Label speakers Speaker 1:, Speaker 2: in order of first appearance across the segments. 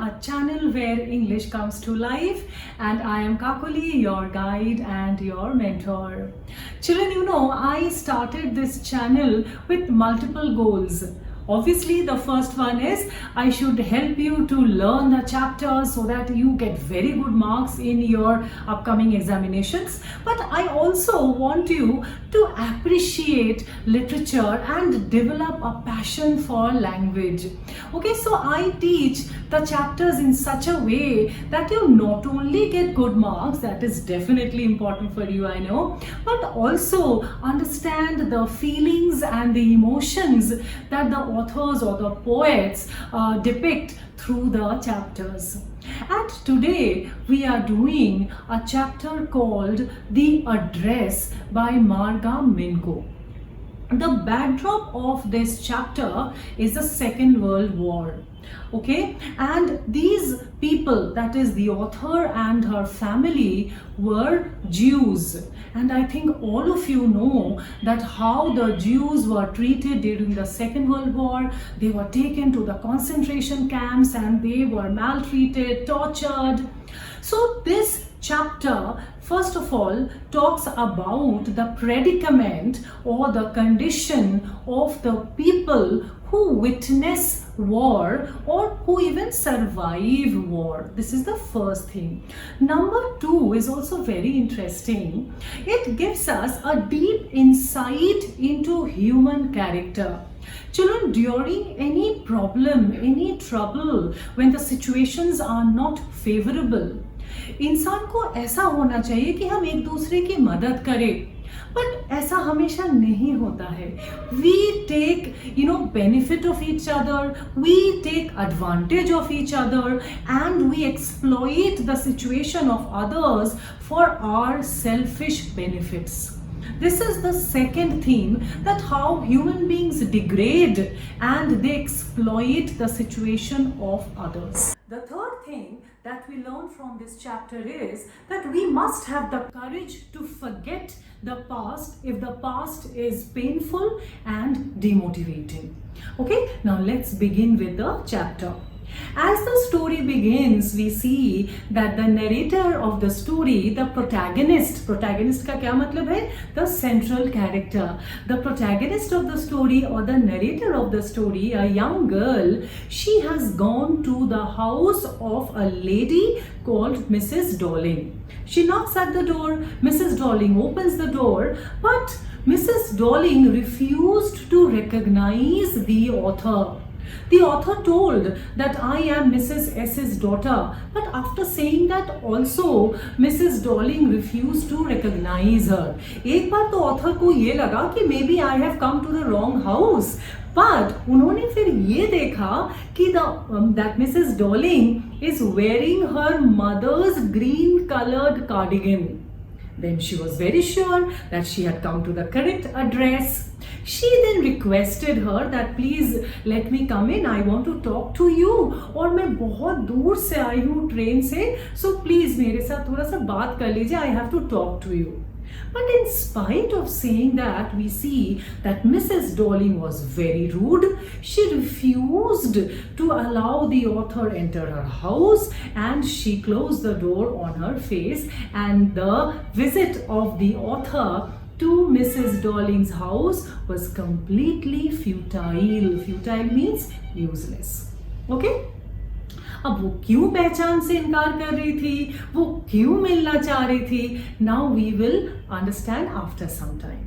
Speaker 1: a channel where English comes to life, and I am Kakuli, your guide and your mentor. Children, I started this channel with multiple goals. Obviously, the first one is I should help you to learn the chapters so that you get very good marks in your upcoming examinations. But I also want you to appreciate literature and develop a passion for language. Okay, so I teach the chapters in such a way that you not only get good marks, that is definitely important for you, I know, but also understand the feelings and the emotions that the authors or the poets depict through the chapters. And today we are doing a chapter called The Address by Marga Mingo. The backdrop of this chapter is the Second World War. Okay, and these people, that is the author and her family, were Jews. And I think all of you know that how the Jews were treated during the Second World War. They were taken to the concentration camps and they were maltreated, tortured. So this chapter first of all talks about the predicament or the condition of the people who witness war or who even survive war. This is the first thing. Number two is also very interesting. It gives us a deep insight into human character. Children, during any problem, any trouble, when the situations are not favorable, इंसान को ऐसा होना चाहिए कि हम एक दूसरे की मदद करें, बट ऐसा हमेशा नहीं होता है. We take, benefit of each other, we take advantage of each other, and we exploit the situation of others for our selfish benefits. This is the second theme, that how human beings degrade and they exploit the situation of others. The third thing that we learn from this chapter is that we must have the courage to forget the past if the past is painful and demotivating. Okay, now let's begin with the chapter. As the story begins, we see that the narrator of the story, the protagonist का क्या मतलब है? The central character. The protagonist of the story or the narrator of the story, a young girl, she has gone to the house of a lady called Mrs. Darling. She knocks at the door, Mrs. Darling opens the door, but Mrs. Darling refused to recognize the author. The author told that I am Mrs. S's daughter, but after saying that also Mrs. Darling refused to recognize her. एक बार तो author को ये लगा कि maybe I have come to the wrong house, but उन्होंने फिर ये देखा कि that Mrs. Darling is wearing her mother's green colored cardigan. Then she was very sure that she had come to the correct address. She then requested her that please let me come in, I want to talk to you. और मैं बहुत दूर से आई हूँ train से, so please मेरे साथ थोड़ा सा बात कर लीजिए, I have to talk to you. But in spite of saying that, we see that Mrs. Darling was very rude. She refused to allow the author enter her house and she closed the door on her face, and the visit of the author to Mrs. Darling's house was completely futile. Futile means useless. Okay? अब वो क्यों पहचान से इनकार कर रही थी, वो क्यों मिलना चाह रही थी, now we will understand after some time.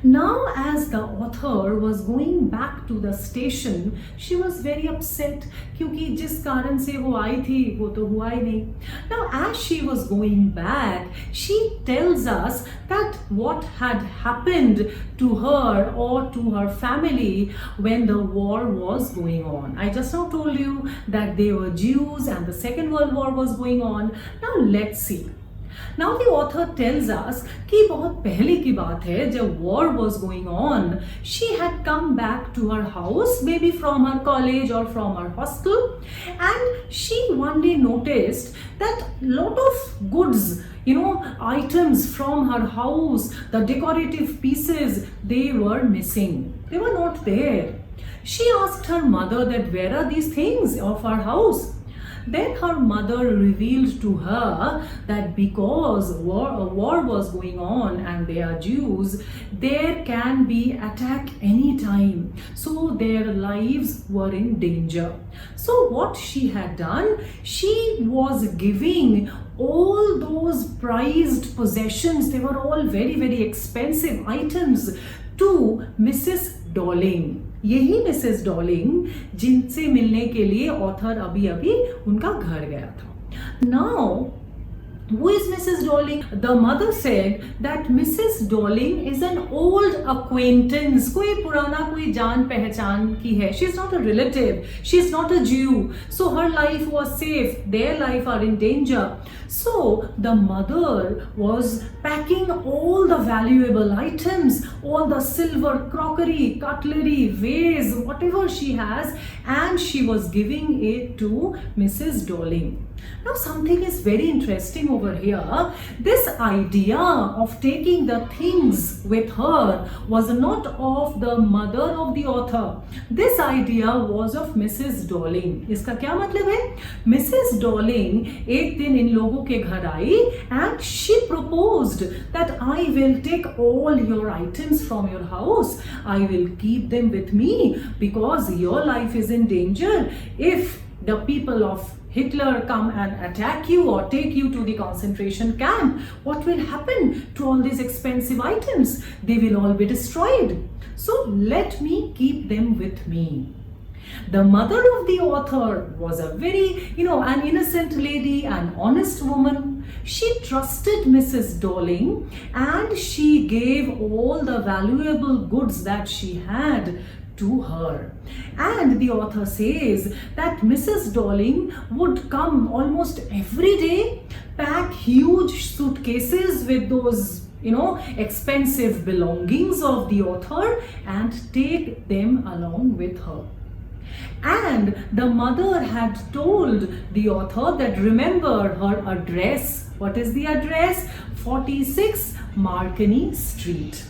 Speaker 1: Now as the author was going back to the station, she was very upset क्योंकि जिस कारण से वो आई थी वो तो हुआ ही नहीं. Now as she was going back, she tells us that what had happened to her or to her family when the war was going on. I just now told you that they were Jews and the Second World War was going on. Now let's see. Now the author tells us कि बहुत पहले की बात है, जब war was going on, she had come back to her house, maybe from her college or from her hostel, and she one day noticed that lot of goods, items from her house, the decorative pieces, they were missing. They were not there. She asked her mother that where are these things of our house? Then her mother revealed to her that because a war was going on and they are Jews, there can be attack anytime. So their lives were in danger. So what she had done, she was giving all those prized possessions, they were all very expensive items, to Mrs. Dolling. यही Mrs Dorling जिनसे मिलने के लिए author अभी उनका घर गया था. Now, who is Mrs. Dolling? The mother said that Mrs. Dolling is an old acquaintance. कोई पुराना कोई जान पहचान की है. She is not a relative. She is not a Jew. So her life was safe. Their life are in danger. So the mother was packing all the valuable items, all the silver crockery, cutlery, vase, whatever she has, and she was giving it to Mrs. Dolling. Now something is very interesting over here. This idea of taking the things with her was not of the mother of the author. This idea was of Mrs. Dolling. इसका क्या मतलब है? Mrs. Dolling एक दिन इन लोगों के घर आई and she proposed that I will take all your items from your house. I will keep them with me because your life is in danger. If the people of Hitler come and attack you or take you to the concentration camp, what will happen to all these expensive items? They will all be destroyed. So let me keep them with me. The mother of the author was a very, an innocent lady, an honest woman. She trusted Mrs. Dolling and she gave all the valuable goods that she had to her. And the author says that Mrs. Dolling would come almost every day, pack huge suitcases with those expensive belongings of the author and take them along with her. And the mother had told the author that remember her address. What is the address? 46 Marconi Street.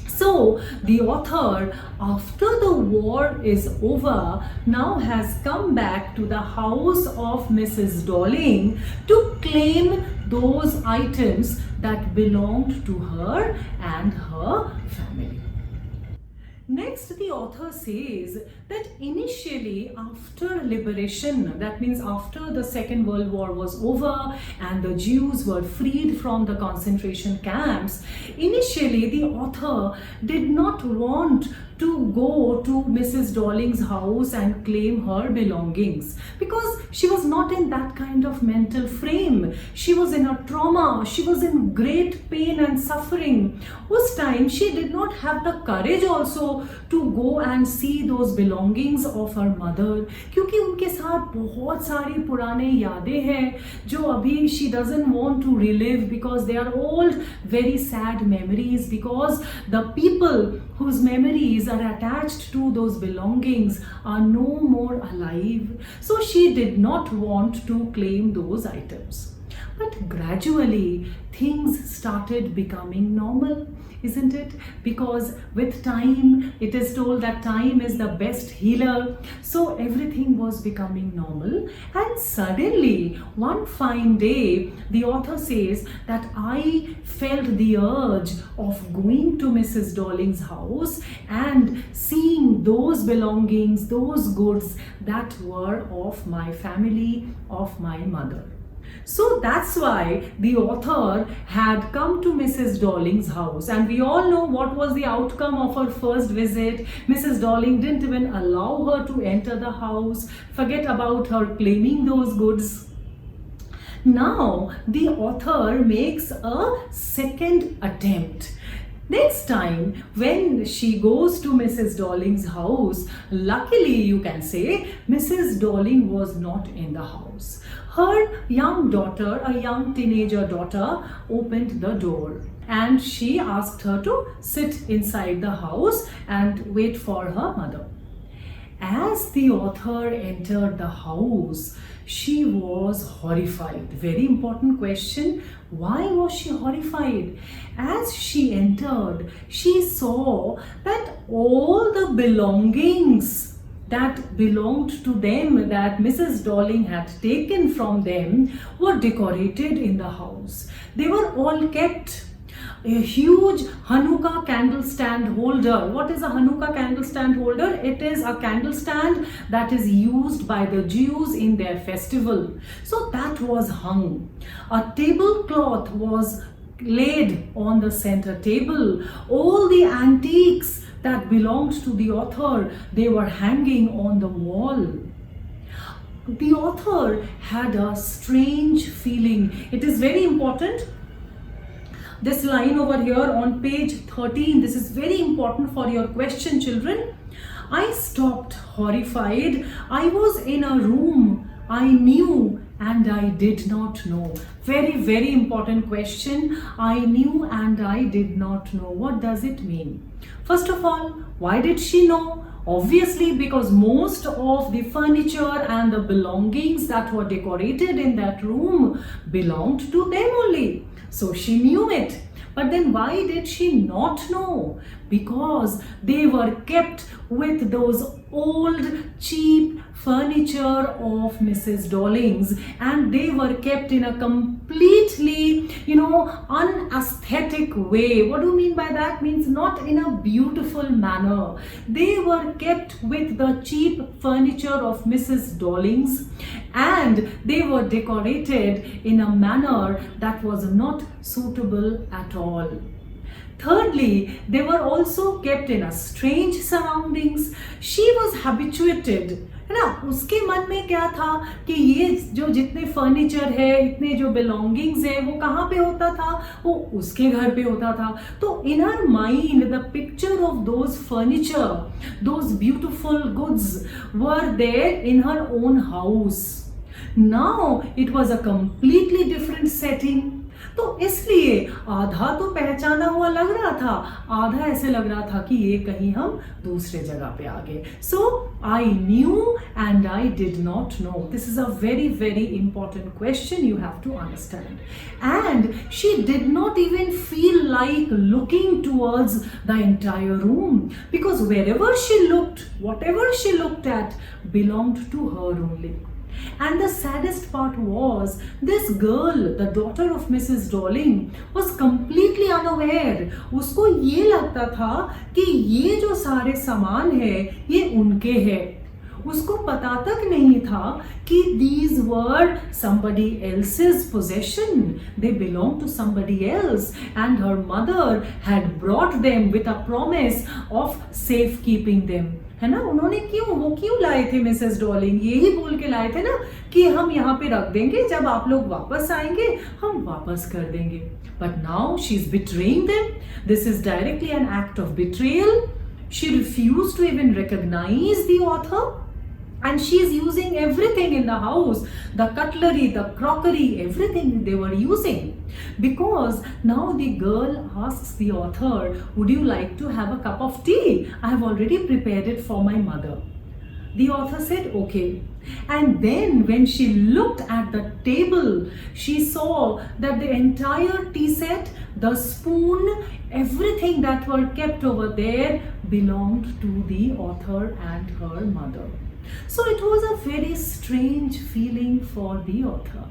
Speaker 1: So the author, after the war is over, now has come back to the house of Mrs. Dolling to claim those items that belonged to her and her family. Next, the author says that initially after liberation, that means after the Second World War was over and the Jews were freed from the concentration camps, initially the author did not want to go to Mrs. Dolling's house and claim her belongings because she was not in that kind of mental frame. She was in a trauma. She was in great pain and suffering. Uस time she did not have the courage also to go and see those belongings of her mother क्योंकि उनके साथ बहुत सारी पुराने यादें हैं जो अभी she doesn't want to relive because they are all very sad memories because the people whose memories are attached to those belongings are no more alive. So she did not want to claim those items. But gradually things started becoming normal, isn't it? Because with time, it is told that time is the best healer. So everything was becoming normal. And suddenly, one fine day, the author says that I felt the urge of going to Mrs. Dolling's house and seeing those belongings, those goods that were of my family, of my mother. So that's why the author had come to Mrs. Dolling's house, and we all know what was the outcome of her first visit. Mrs. Dolling didn't even allow her to enter the house. Forget about her claiming those goods. Now the author makes a second attempt. Next time when she goes to Mrs. Dolling's house, luckily you can say, Mrs. Dolling was not in the house. Her young daughter, a young teenager daughter, opened the door and she asked her to sit inside the house and wait for her mother. As the author entered the house, she was horrified. Very important question. Why was she horrified? As she entered, she saw that all the belongings that belonged to them, that Mrs. Darling had taken from them, were decorated in the house. They were all kept. A huge Hanukkah candle stand holder. What is a Hanukkah candle stand holder? It is a candle stand that is used by the Jews in their festival. So that was hung. A tablecloth was laid on the center table. All the antiques that belonged to the author, they were hanging on the wall. The author had a strange feeling. It is very important. This line over here on page 13, this is very important for your question, children. I stopped horrified. I was in a room. I knew and I did not know. Very, very important question. I knew and I did not know. What does it mean? First of all, why did she know? Obviously, because most of the furniture and the belongings that were decorated in that room belonged to them only. So she knew it. But then why did she not know? Because they were kept with those old cheap furniture of Mrs. Darling's, and they were kept in a completely, unaesthetic way. What do you mean by that? Means not in a beautiful manner. They were kept with the cheap furniture of Mrs. Darling's, and they were decorated in a manner that was not suitable at all. Thirdly, they were also kept in a strange surroundings. She was habituated, है ना, उसके मन में क्या था कि ये जो जितने फर्नीचर है, इतने जो बिलोंगिंग्स है, वो कहाँ पे होता था? वो उसके घर पे होता था. तो in her mind, the picture of those furniture, those beautiful goods were there in her own house. Now it was a completely different setting. तो इसलिए आधा तो पहचाना हुआ लग रहा था, आधा ऐसे लग रहा था कि ये कहीं हम दूसरे जगह पे आ गए. So I knew and I did not know. This is a very, very important question you have to understand. And she did not even feel like looking towards the entire room, because wherever she looked, whatever she looked at belonged to her only. And the saddest part was, this girl, the daughter of Mrs. Darling, was completely unaware. उसको ये लगता था कि ये जो सारे सामान है, ये उनके हैं. उसको पता तक नहीं था कि these were somebody else's possession. They belonged to somebody else, and her mother had brought them with a promise of safekeeping them. है ना, उन्होंने वो क्यों लाए थे मिसेस डॉर्लिंग? यही बोल के लाए थे ना कि हम यहाँ पे रख देंगे, जब आप लोग वापस आएंगे हम वापस कर देंगे. But now she is betraying them. This is directly an act of betrayal. She refused to even recognize the author. And she is using everything in the house, the cutlery, the crockery, everything they were using. Because now the girl asks the author, would you like to have a cup of tea? I have already prepared it for my mother. The author said, okay. And then when she looked at the table, she saw that the entire tea set, the spoon, everything that were kept over there belonged to the author and her mother. So it was a very strange feeling for the author.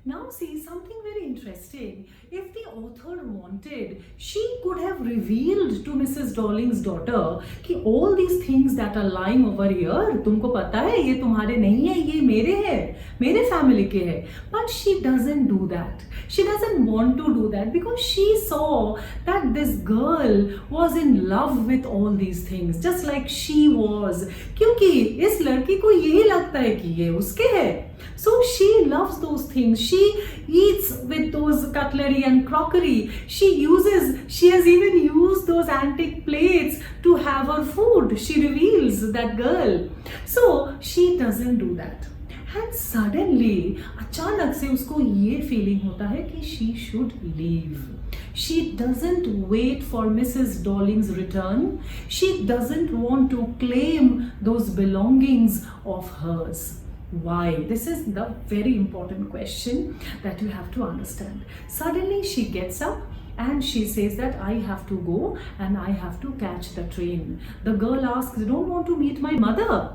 Speaker 1: Now see, something very interesting. If the author wanted, she could have revealed to Mrs. Darling's daughter कि all these things that are lying over here, तुमको पता है ये तुम्हारे नहीं है, ये मेरे हैं, मेरे family के हैं. But she doesn't do that. She doesn't want to do that because she saw that this girl was in love with all these things, just like she was. क्योंकि इस लड़की को यही लगता है कि ये उसके है. So she loves those things. She eats with those cutlery and crockery. She has even used those antique plates to have her food. She reveals, that girl. So she doesn't do that. And suddenly, अचानक से उसको ये feeling होता है कि she should leave. She doesn't wait for Mrs. Darling's return. She doesn't want to claim those belongings of hers. Why? This is the very important question that you have to understand. Suddenly she gets up and she says that I have to go and I have to catch the train. The girl asks, "You don't want to meet my mother?"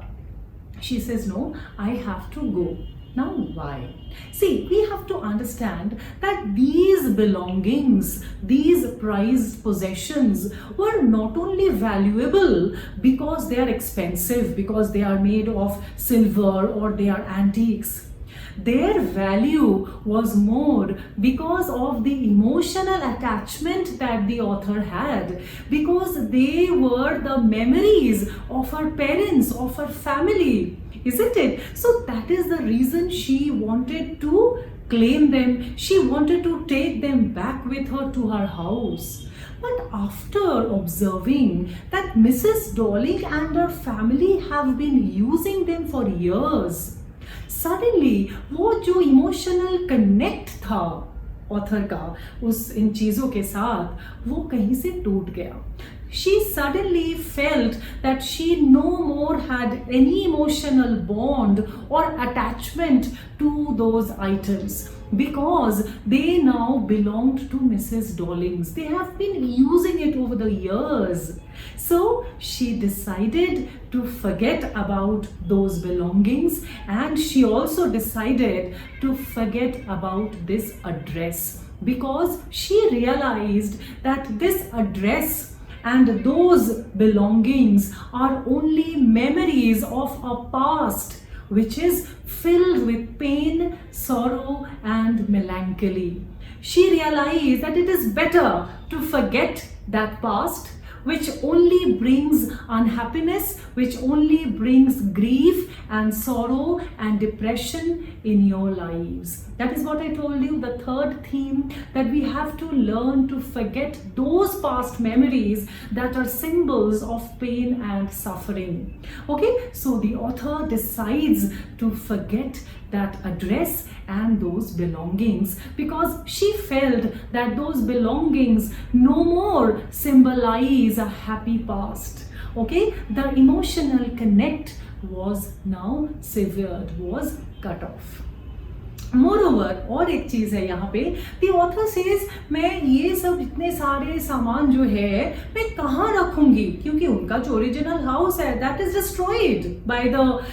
Speaker 1: She says, "No, I have to go." Now, why? See, we have to understand that these belongings, these prized possessions were not only valuable because they are expensive, because they are made of silver or they are antiques. Their value was more because of the emotional attachment that the author had, because they were the memories of her parents, of her family, isn't it? So that is the reason she wanted to claim them. She wanted to take them back with her to her house. But after observing that Mrs. Darling and her family have been using them for years, suddenly वो जो emotional connect था author का उस इन चीज़ों के साथ, वो कहीं से टूट गया. She suddenly felt that she no more had any emotional bond or attachment to those items because they now belonged to Mrs. Darling's. They have been using it over the years. So she decided to forget about those belongings, and she also decided to forget about this address because she realized that this address and those belongings are only memories of a past which is filled with pain, sorrow and melancholy. She realized that it is better to forget that past which only brings unhappiness, which only brings grief and sorrow and depression in your lives. That is what I told you, the third theme, that we have to learn to forget those past memories that are symbols of pain and suffering. Okay, so the author decides to forget that address and those belongings because she felt that those belongings no more symbolize a happy past. Okay, the emotional connect was now severed, was cut off. Moreover, और एक चीज़ है यहाँ पे, the author says मैं ये सब इतने सारे सामान जो है मैं कहाँ रखूँगी, क्योंकि उनका जो ओरिजिनल हाउस है that is destroyed by the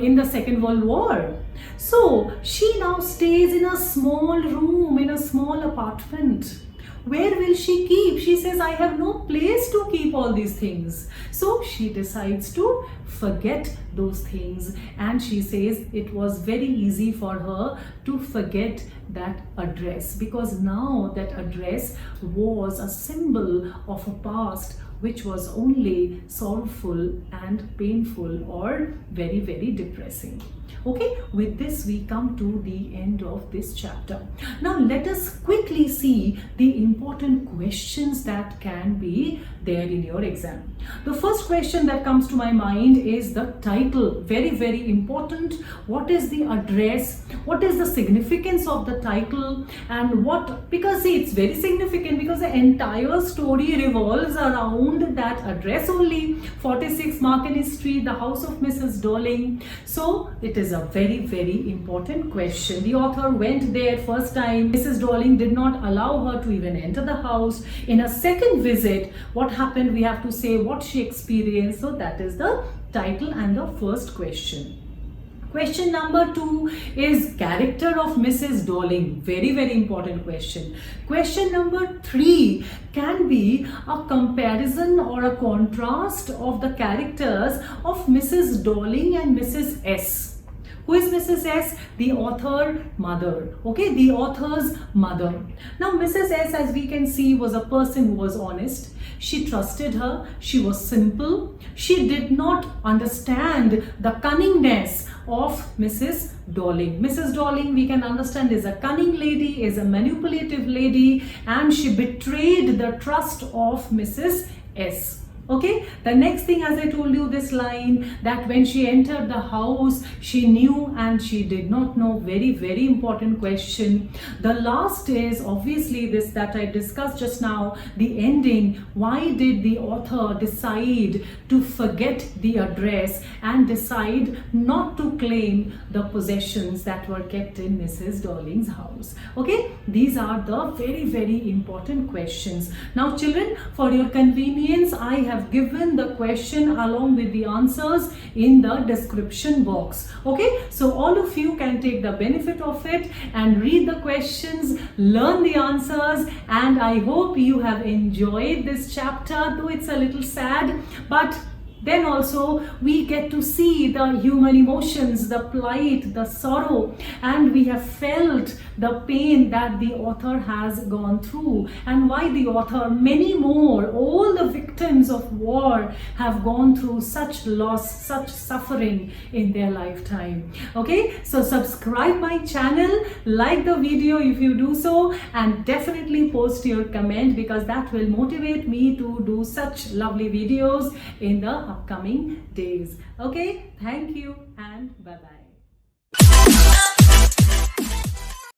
Speaker 1: in the Second World War. So she now stays in a small room, in a small apartment. Where will she keep? She says, I have no place to keep all these things. So she decides to forget those things, and she says it was very easy for her to forget that address because now that address was a symbol of a past which was only sorrowful and painful or very, very depressing. Okay, with this we come to the end of this chapter. Now let us quickly see the important questions that can be there in your exam. The first question that comes to my mind is the title. Very, very important. What is the address? What is the significance of the title? And what, because see, it's very significant because the entire story revolves around that address only, 46 Marconi Street, the house of Mrs. Darling. So it is a very, very important question. The author went there first time. Mrs. Darling did not allow her to even enter the house. In a second visit, what happened? We have to say what she experienced. So that is the title and the first question. Question number 2 is character of Mrs. Darling. Very, very important question. Question number 3 can be a comparison or a contrast of the characters of Mrs. Darling and Mrs. S. Who is Mrs. S? The author mother. Okay, the author's mother. Now Mrs. S, as we can see, was a person who was honest. She trusted her. She was simple. She did not understand the cunningness of Mrs. Darling. Mrs. Darling, we can understand, is a cunning lady, is a manipulative lady, and she betrayed the trust of Mrs. S. Okay, the next thing, as I told you, this line that when she entered the house, she knew and she did not know. Very, very important question. The last is obviously this that I discussed just now, the ending. Why did the author decide to forget the address and decide not to claim the possessions that were kept in Mrs. Darling's house? Okay, these are the very, very important questions. Now, children, for your convenience, I have given the question along with the answers in the description box. Okay, so all of you can take the benefit of it and read the questions, learn the answers, and I hope you have enjoyed this chapter, though it's a little sad, but then also we get to see the human emotions, the plight, the sorrow, and we have felt the pain that the author has gone through, and why the author, many more, all the victims of war have gone through such loss, such suffering in their lifetime. Okay, so subscribe my channel, like the video if you do so, and definitely post your comment, because that will motivate me to do such lovely videos in the upcoming days. Okay, thank you and bye bye.